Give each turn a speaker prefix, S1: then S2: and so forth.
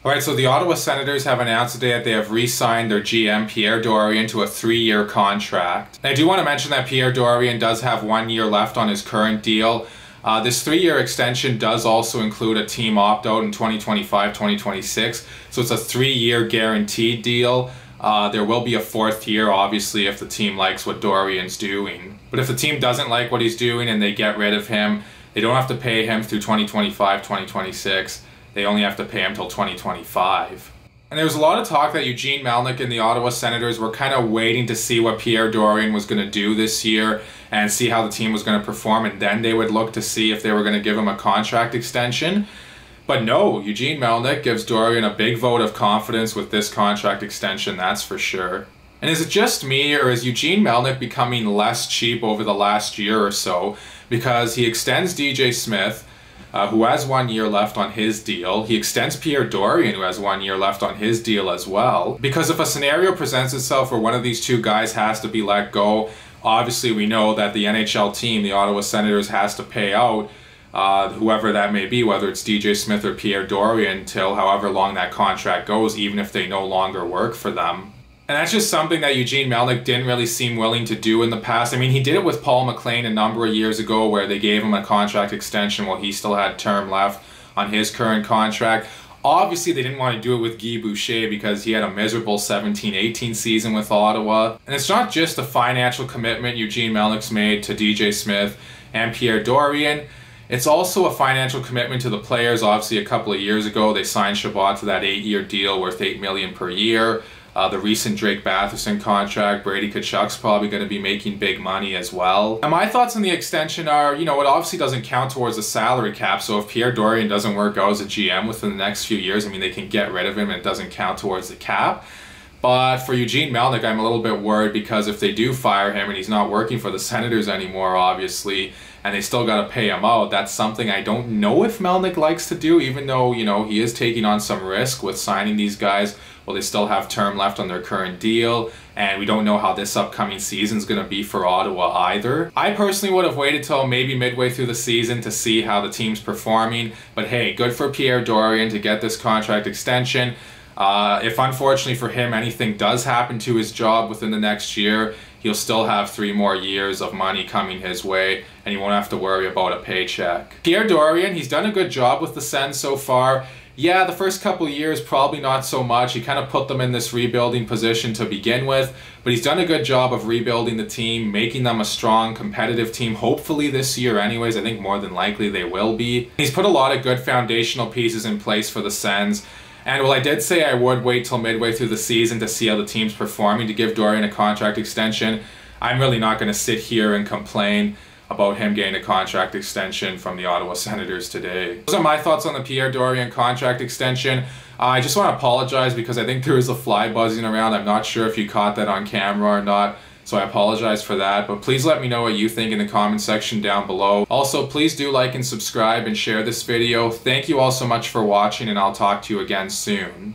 S1: Alright, so the Ottawa Senators have announced today that they have re-signed their GM Pierre Dorion to a 3-year contract. And I do want to mention that Pierre Dorion does have 1 year left on his current deal. This 3-year extension does also include a team opt-out in 2025-2026, so it's a 3-year guaranteed deal. There will be a 4th year, obviously, if the team likes what Dorion's doing. But if the team doesn't like what he's doing and they get rid of him, they don't have to pay him through 2025-2026. They only have to pay him till 2025. And there was a lot of talk that Eugene Melnyk and the Ottawa Senators were kind of waiting to see what Pierre Dorion was going to do this year and see how the team was going to perform, and then they would look to see if they were going to give him a contract extension. But no, Eugene Melnyk gives Dorion a big vote of confidence with this contract extension, that's for sure. And is it just me, or is Eugene Melnyk becoming less cheap over the last year or so? Because he extends DJ Smith, who has 1 year left on his deal. He extends Pierre Dorion, who has 1 year left on his deal as well. Because if a scenario presents itself where one of these two guys has to be let go, obviously we know that the NHL team, the Ottawa Senators, has to pay out whoever that may be, whether it's DJ Smith or Pierre Dorion, till however long that contract goes, even if they no longer work for them. And that's just something that Eugene Melnyk didn't really seem willing to do in the past. I mean, he did it with Paul McLean a number of years ago, where they gave him a contract extension while he still had term left on his current contract. Obviously, they didn't want to do it with Guy Boucher because he had a miserable 17-18 season with Ottawa. And it's not just the financial commitment Eugene Melnyk's made to DJ Smith and Pierre Dorion. It's also a financial commitment to the players. Obviously, a couple of years ago, they signed Chabot to that 8-year deal worth $8 million per year. The recent Drake Batherson contract, Brady Tkachuk's probably going to be making big money as well. And my thoughts on the extension are, you know, it obviously doesn't count towards the salary cap, so if Pierre Dorion doesn't work out as a GM within the next few years, I mean, they can get rid of him and it doesn't count towards the cap. But for Eugene Melnyk, I'm a little bit worried, because if they do fire him and he's not working for the Senators anymore, obviously, and they still got to pay him out, that's something I don't know if Melnyk likes to do, even though, you know, he is taking on some risk with signing these guys. Well, they still have term left on their current deal, and we don't know how this upcoming season is going to be for Ottawa either. I personally would have waited till maybe midway through the season to see how the team's performing, but hey, good for Pierre Dorion to get this contract extension. If unfortunately for him anything does happen to his job within the next year, he'll still have 3 more years of money coming his way, and he won't have to worry about a paycheck. Pierre Dorion, he's done a good job with the Sens so far. Yeah, the first couple of years, probably not so much. He kind of put them in this rebuilding position to begin with, but he's done a good job of rebuilding the team, making them a strong, competitive team, hopefully this year anyways. I think more than likely they will be. He's put a lot of good foundational pieces in place for the Sens. And while I did say I would wait till midway through the season to see how the team's performing to give Dorion a contract extension, I'm really not going to sit here and complain about him getting a contract extension from the Ottawa Senators today. Those are my thoughts on the Pierre Dorion contract extension. I just want to apologize because I think there was a fly buzzing around. I'm not sure if you caught that on camera or not, so I apologize for that. But please let me know what you think in the comment section down below. Also, please do like and subscribe and share this video. Thank you all so much for watching, and I'll talk to you again soon.